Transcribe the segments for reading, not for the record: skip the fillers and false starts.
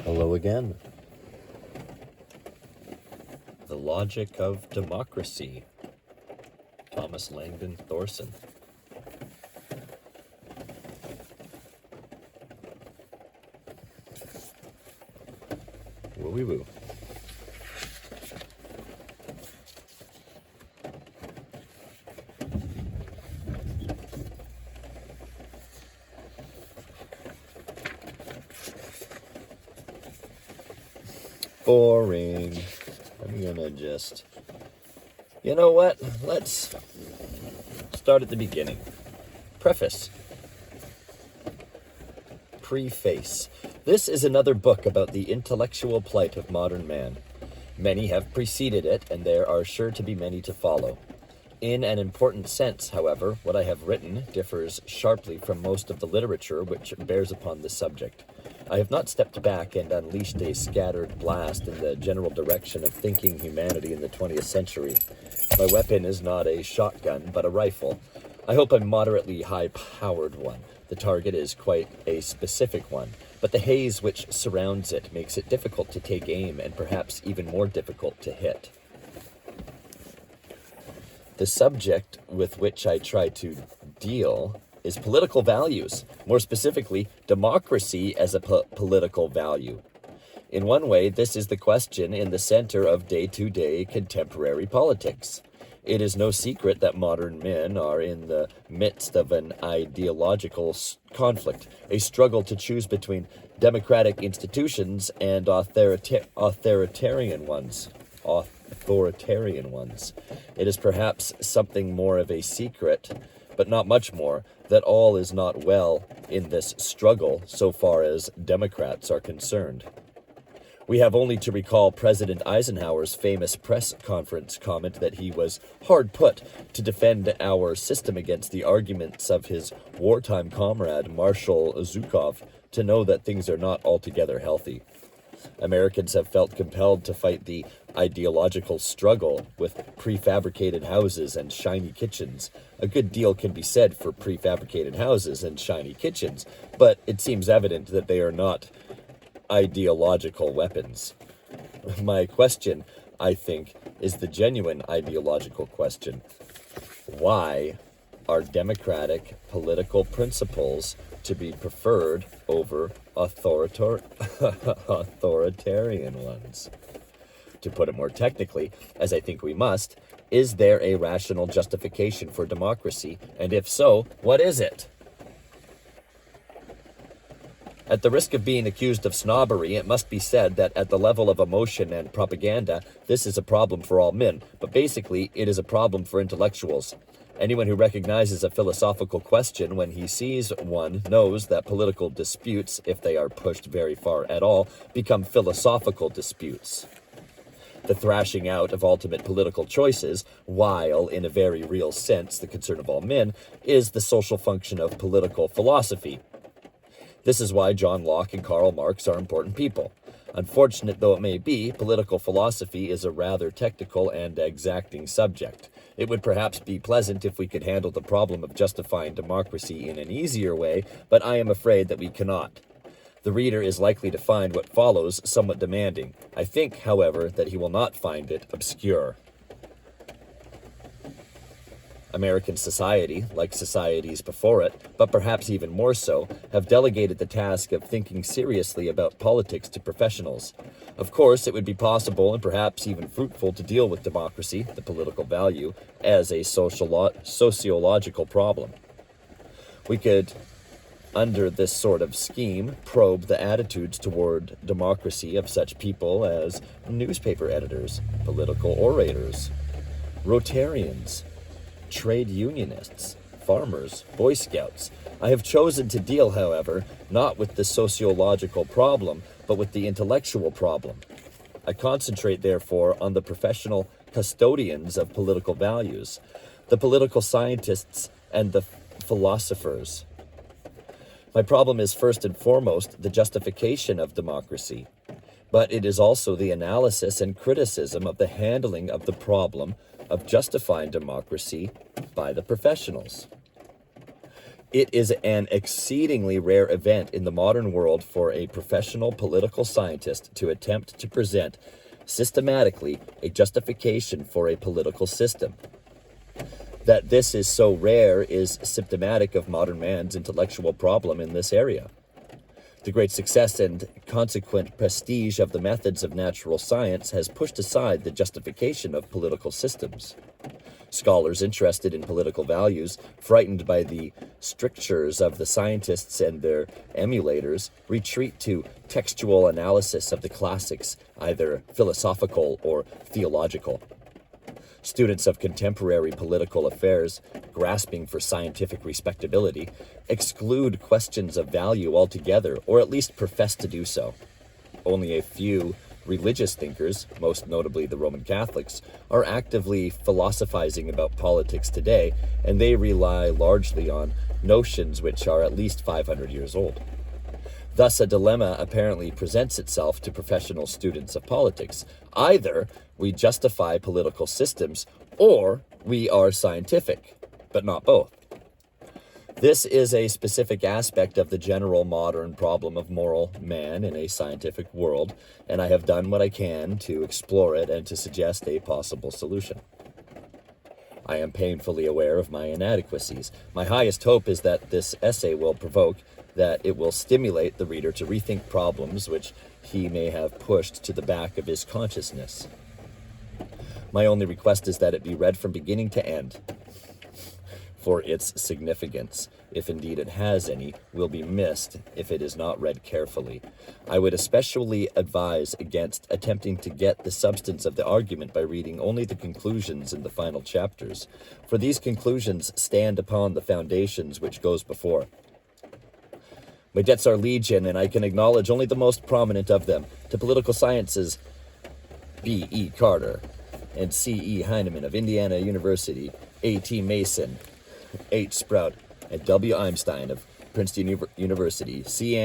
Hello again. The Logic of Democracy. Thomas Landon Thorson. Woo woo. Boring. I'm gonna just... You know what? Let's start at the beginning. Preface. Preface. This is another book about the intellectual plight of modern man. Many have preceded it, and there are sure to be many to follow. In an important sense, however, what I have written differs sharply from most of the literature which bears upon this subject. I have not stepped back and unleashed a scattered blast in the general direction of thinking humanity in the 20th century. My weapon is not a shotgun, but a rifle. I hope a moderately high-powered one. The target is quite a specific one, but the haze which surrounds it makes it difficult to take aim and perhaps even more difficult to hit. The subject with which I try to deal is political values, more specifically, democracy as a political value. In one way, this is the question in the center of day-to-day contemporary politics. It is no secret that modern men are in the midst of an ideological conflict, a struggle to choose between democratic institutions and authoritarian ones. It is perhaps something more of a secret, but not much more, that all is not well in this struggle so far as Democrats are concerned. We have only to recall President Eisenhower's famous press conference comment that he was hard put to defend our system against the arguments of his wartime comrade Marshal Zhukov to know that things are not altogether healthy. Americans have felt compelled to fight the ideological struggle with prefabricated houses and shiny kitchens. A good deal can be said for prefabricated houses and shiny kitchens, but it seems evident that they are not ideological weapons. My question, I think, is the genuine ideological question. Why are democratic political principles to be preferred over authoritarian ones? To put it more technically, as I think we must, is there a rational justification for democracy? And if so, what is it? At the risk of being accused of snobbery, it must be said that at the level of emotion and propaganda, this is a problem for all men, but basically it is a problem for intellectuals. Anyone who recognizes a philosophical question when he sees one knows that political disputes, if they are pushed very far at all, become philosophical disputes. The thrashing out of ultimate political choices, while in a very real sense the concern of all men, is the social function of political philosophy. This is why John Locke and Karl Marx are important people. Unfortunate though it may be, political philosophy is a rather technical and exacting subject. It would perhaps be pleasant if we could handle the problem of justifying democracy in an easier way, but I am afraid that we cannot. The reader is likely to find what follows somewhat demanding. I think, however, that he will not find it obscure. American society, like societies before it, but perhaps even more so, have delegated the task of thinking seriously about politics to professionals. Of course, it would be possible and perhaps even fruitful to deal with democracy, the political value, as a sociological problem. We could, under this sort of scheme, probe the attitudes toward democracy of such people as newspaper editors, political orators, Rotarians, trade unionists, farmers, Boy Scouts. I have chosen to deal, however, not with the sociological problem, but with the intellectual problem. I concentrate, therefore, on the professional custodians of political values, the political scientists and the philosophers. My problem is first and foremost the justification of democracy, but it is also the analysis and criticism of the handling of the problem of justifying democracy by the professionals. It is an exceedingly rare event in the modern world for a professional political scientist to attempt to present systematically a justification for a political system. That this is so rare is symptomatic of modern man's intellectual problem in this area. The great success and consequent prestige of the methods of natural science has pushed aside the justification of political systems. Scholars interested in political values, frightened by the strictures of the scientists and their emulators, retreat to textual analysis of the classics, either philosophical or theological. Students of contemporary political affairs, grasping for scientific respectability, exclude questions of value altogether, or at least profess to do so. Only a few religious thinkers, most notably the Roman Catholics, are actively philosophizing about politics today, and they rely largely on notions which are at least 500 years old. Thus, a dilemma apparently presents itself to professional students of politics. Either we justify political systems, or we are scientific, but not both. This is a specific aspect of the general modern problem of moral man in a scientific world, and I have done what I can to explore it and to suggest a possible solution. I am painfully aware of my inadequacies. My highest hope is that this essay will provoke, that it will stimulate the reader to rethink problems which he may have pushed to the back of his consciousness. My only request is that it be read from beginning to end, for its significance, if indeed it has any, will be missed if it is not read carefully. I would especially advise against attempting to get the substance of the argument by reading only the conclusions in the final chapters, for these conclusions stand upon the foundations which goes before. My debts are legion, and I can acknowledge only the most prominent of them. To political sciences, B.E. Carter and C.E. Heinemann of Indiana University, A.T. Mason, H. Sprout, and W. Einstein of Princeton University, C.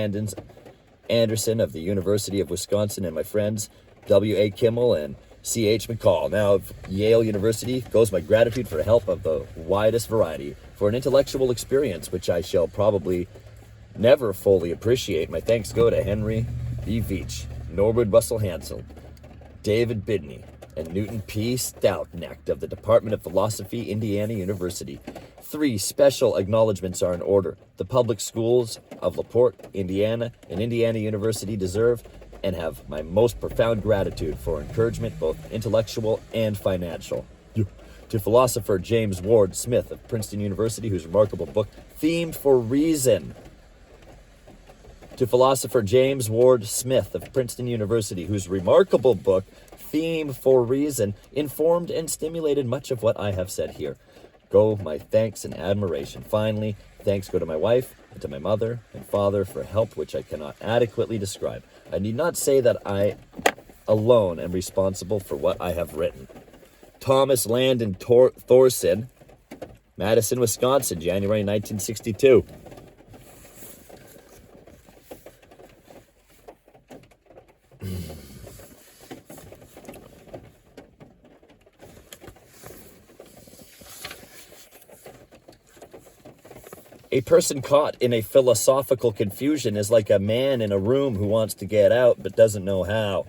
Anderson of the University of Wisconsin, and my friends W. A. Kimmel and C. H. McCall, now of Yale University, goes my gratitude for help of the widest variety, for an intellectual experience which I shall probably never fully appreciate. My thanks go to Henry B. Veach, Norwood Russell Hansel, David Bidney, and Newton P. Stoutenacht of the Department of Philosophy, Indiana University. 3 special acknowledgments are in order. The public schools of LaPorte, Indiana, and Indiana University deserve and have my most profound gratitude for encouragement, both intellectual and financial. To philosopher James Ward Smith of Princeton University, whose remarkable book, Themed for Reason. To philosopher James Ward Smith of Princeton University, whose remarkable book, Theme for Reason, informed and stimulated much of what I have said here. Go my thanks and admiration. Finally, thanks go to my wife and to my mother and father for help which I cannot adequately describe. I need not say that I alone am responsible for what I have written. Thomas Landon Thorson, Madison, Wisconsin, January 1962. A person caught in a philosophical confusion is like a man in a room who wants to get out but doesn't know how.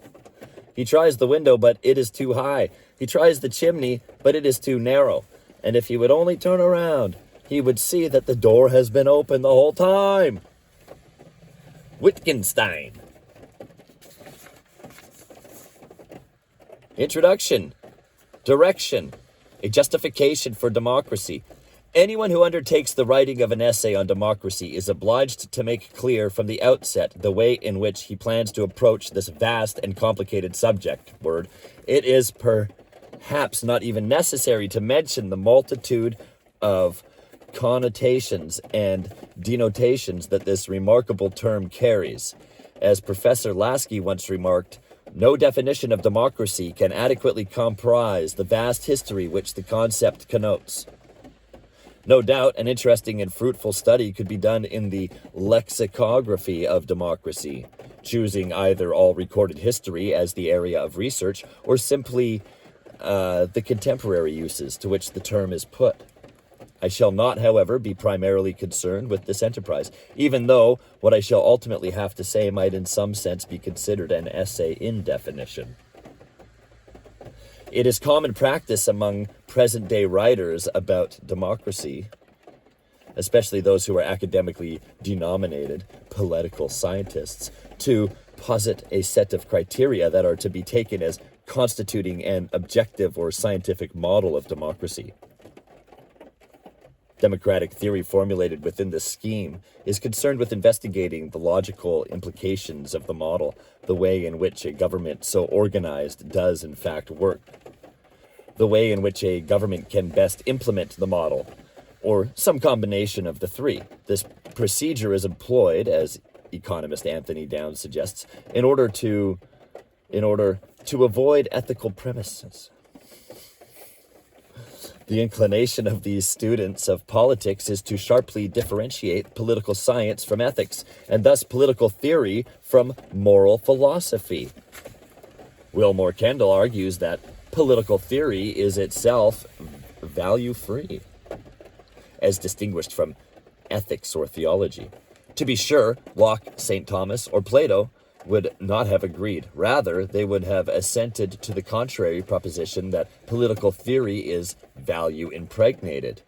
He tries the window, but it is too high. He tries the chimney, but it is too narrow. And if he would only turn around, he would see that the door has been open the whole time. Wittgenstein. Introduction. Direction. A justification for democracy. Anyone who undertakes the writing of an essay on democracy is obliged to make clear from the outset the way in which he plans to approach this vast and complicated subject. It is perhaps not even necessary to mention the multitude of connotations and denotations that this remarkable term carries. As Professor Lasky once remarked, no definition of democracy can adequately comprise the vast history which the concept connotes. No doubt, an interesting and fruitful study could be done in the lexicography of democracy, choosing either all recorded history as the area of research or simply the contemporary uses to which the term is put. I shall not, however, be primarily concerned with this enterprise, even though what I shall ultimately have to say might in some sense be considered an essay in definition. It is common practice among present-day writers about democracy, especially those who are academically denominated political scientists, to posit a set of criteria that are to be taken as constituting an objective or scientific model of democracy. Democratic theory formulated within this scheme is concerned with investigating the logical implications of the model, the way in which a government so organized does in fact work, the way in which a government can best implement the model, or some combination of the three. This procedure is employed, as economist Anthony Downs suggests, in order to avoid ethical premises. The inclination of these students of politics is to sharply differentiate political science from ethics, and thus political theory from moral philosophy. Wilmore Kendall argues that political theory is itself value-free, as distinguished from ethics or theology. To be sure, Locke, St. Thomas, or Plato would not have agreed. Rather, they would have assented to the contrary proposition that political theory is value-impregnated.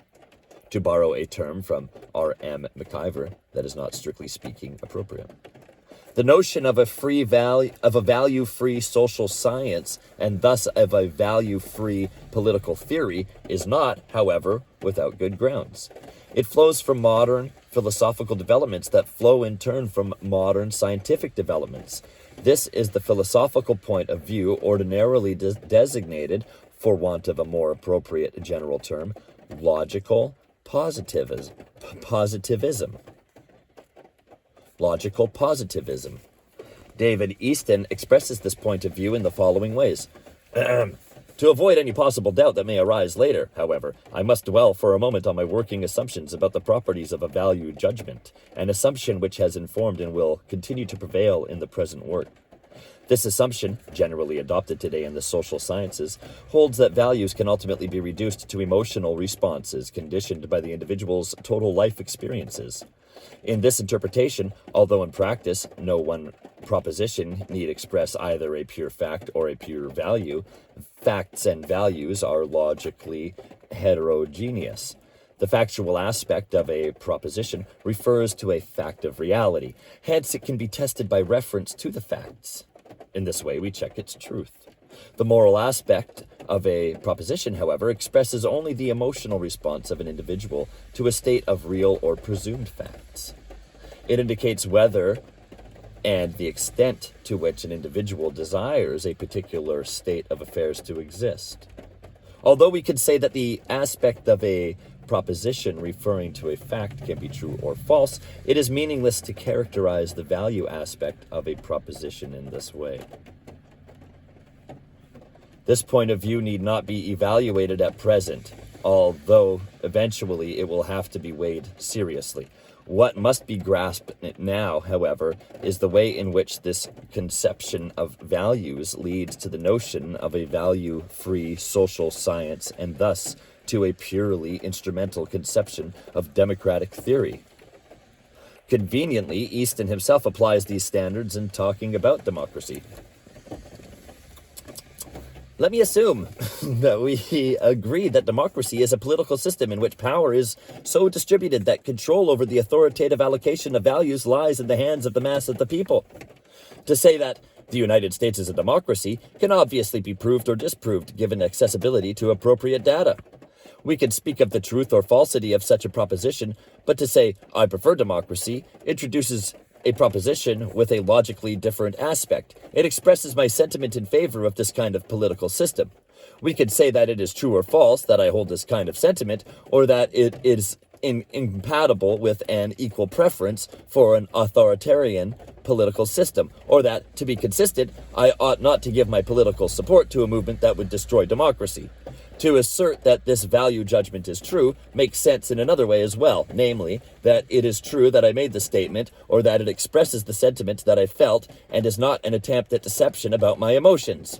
To borrow a term from R.M. McIver, that is not strictly speaking appropriate. The notion of a value-free social science, and thus of a value-free political theory, is not, however, without good grounds. It flows from modern philosophical developments that flow in turn from modern scientific developments. This is the philosophical point of view ordinarily designated, for want of a more appropriate general term, logical positivism. Logical positivism. David Easton expresses this point of view in the following ways. To avoid any possible doubt that may arise later, however, I must dwell for a moment on my working assumptions about the properties of a value judgment, an assumption which has informed and will continue to prevail in the present work. This assumption, generally adopted today in the social sciences, holds that values can ultimately be reduced to emotional responses conditioned by the individual's total life experiences. In this interpretation, although in practice no one proposition need express either a pure fact or a pure value, facts and values are logically heterogeneous. The factual aspect of a proposition refers to a fact of reality. Hence, it can be tested by reference to the facts. In this way, we check its truth. The moral aspect of a proposition, however, expresses only the emotional response of an individual to a state of real or presumed facts. It indicates whether and the extent to which an individual desires a particular state of affairs to exist. Although we could say that the aspect of a proposition referring to a fact can be true or false, it is meaningless to characterize the value aspect of a proposition in this way. This point of view need not be evaluated at present, although eventually it will have to be weighed seriously. What must be grasped now, however, is the way in which this conception of values leads to the notion of a value-free social science and thus to a purely instrumental conception of democratic theory. Conveniently, Easton himself applies these standards in talking about democracy. Let me assume that we agree that democracy is a political system in which power is so distributed that control over the authoritative allocation of values lies in the hands of the mass of the people. To say that the United States is a democracy can obviously be proved or disproved given accessibility to appropriate data. We can speak of the truth or falsity of such a proposition, but to say, I prefer democracy, introduces a proposition with a logically different aspect. It expresses my sentiment in favor of this kind of political system. We could say that it is true or false that I hold this kind of sentiment, or that it is incompatible with an equal preference for an authoritarian political system, or that, to be consistent, I ought not to give my political support to a movement that would destroy democracy. To assert that this value judgment is true makes sense in another way as well, namely, that it is true that I made the statement, or that it expresses the sentiment that I felt, and is not an attempt at deception about my emotions.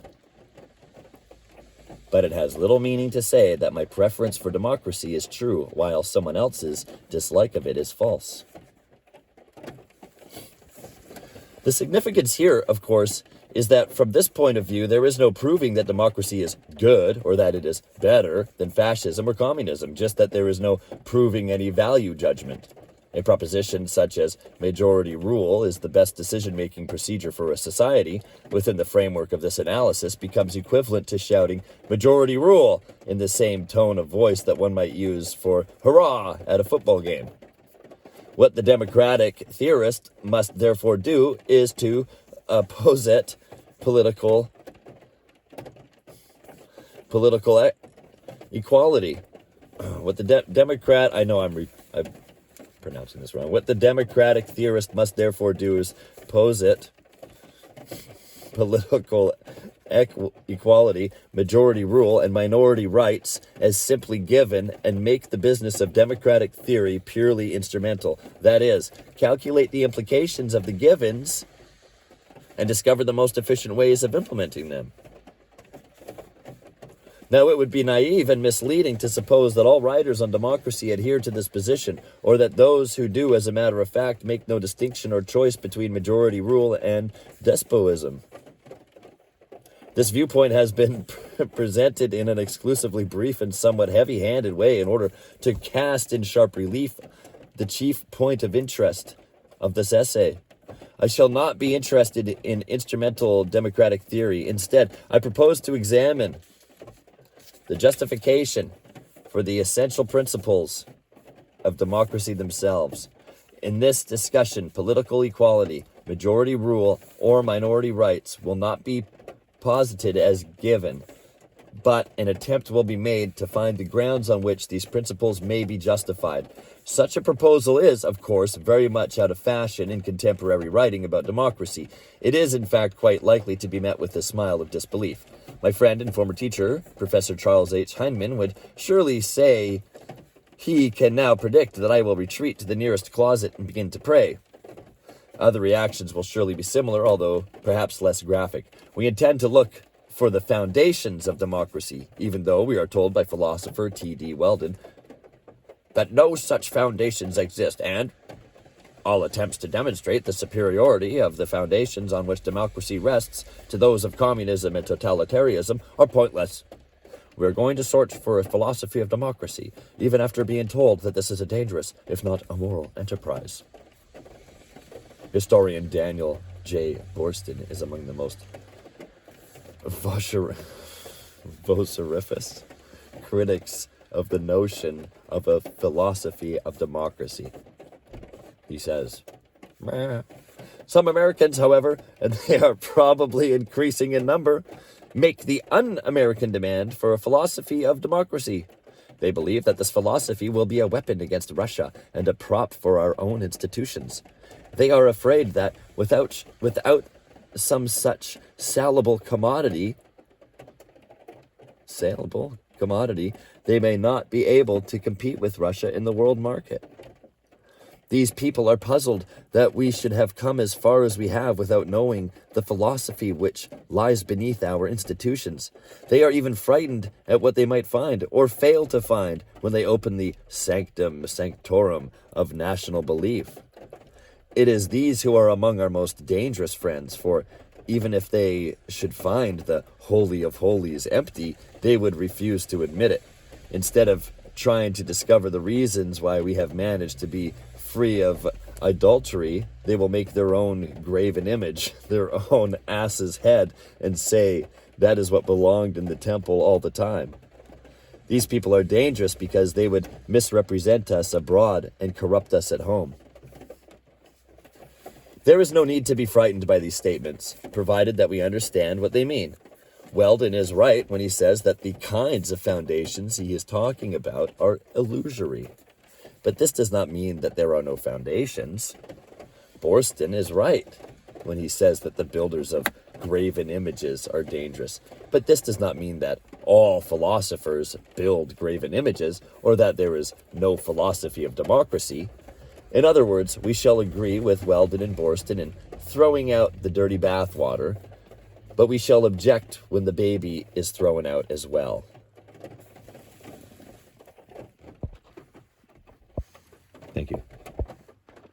But it has little meaning to say that my preference for democracy is true, while someone else's dislike of it is false. The significance here, of course, is that from this point of view, there is no proving that democracy is good or that it is better than fascism or communism, just that there is no proving any value judgment. A proposition such as majority rule is the best decision-making procedure for a society within the framework of this analysis becomes equivalent to shouting majority rule in the same tone of voice that one might use for hurrah at a football game. What the democratic theorist must therefore do is to posit political equality. What the Democrat, I know I'm pronouncing this wrong. What the democratic theorist must therefore do is posit political equality, majority rule, and minority rights as simply given and make the business of democratic theory purely instrumental. That is, calculate the implications of the givens and discover the most efficient ways of implementing them. Now, it would be naive and misleading to suppose that all writers on democracy adhere to this position, or that those who do, as a matter of fact, make no distinction or choice between majority rule and despotism. This viewpoint has been presented in an exclusively brief and somewhat heavy-handed way in order to cast in sharp relief the chief point of interest of this essay. I shall not be interested in instrumental democratic theory. Instead, I propose to examine the justification for the essential principles of democracy themselves. In this discussion, political equality, majority rule, or minority rights will not be posited as given, but an attempt will be made to find the grounds on which these principles may be justified. Such a proposal is, of course, very much out of fashion in contemporary writing about democracy. It is, in fact, quite likely to be met with a smile of disbelief. My friend and former teacher, Professor Charles H. Heinemann, would surely say he can now predict that I will retreat to the nearest closet and begin to pray. Other reactions will surely be similar, although perhaps less graphic. We intend to look for the foundations of democracy, even though we are told by philosopher T.D. Weldon that no such foundations exist, and all attempts to demonstrate the superiority of the foundations on which democracy rests to those of communism and totalitarianism are pointless. We are going to search for a philosophy of democracy, even after being told that this is a dangerous, if not immoral, enterprise. Historian Daniel J. Thorson is among the most vociferous critics of the notion of a philosophy of democracy. He says, some Americans, however, and they are probably increasing in number, make the un-American demand for a philosophy of democracy. They believe that this philosophy will be a weapon against Russia and a prop for our own institutions. They are afraid that without some such saleable commodity, they may not be able to compete with Russia in the world market. These people are puzzled that we should have come as far as we have without knowing the philosophy which lies beneath our institutions. They are even frightened at what they might find, or fail to find, when they open the sanctum sanctorum of national belief. It is these who are among our most dangerous friends, for even if they should find the Holy of Holies empty, they would refuse to admit it. Instead of trying to discover the reasons why we have managed to be free of adultery, they will make their own graven image, their own ass's head, and say that is what belonged in the temple all the time. These people are dangerous because they would misrepresent us abroad and corrupt us at home. There is no need to be frightened by these statements, provided that we understand what they mean. Weldon is right when he says that the kinds of foundations he is talking about are illusory. But this does not mean that there are no foundations. Thorson is right when he says that the builders of graven images are dangerous. But this does not mean that all philosophers build graven images, or that there is no philosophy of democracy. In other words, we shall agree with Weldon and Thorson in throwing out the dirty bathwater but we shall object when the baby is thrown out as well.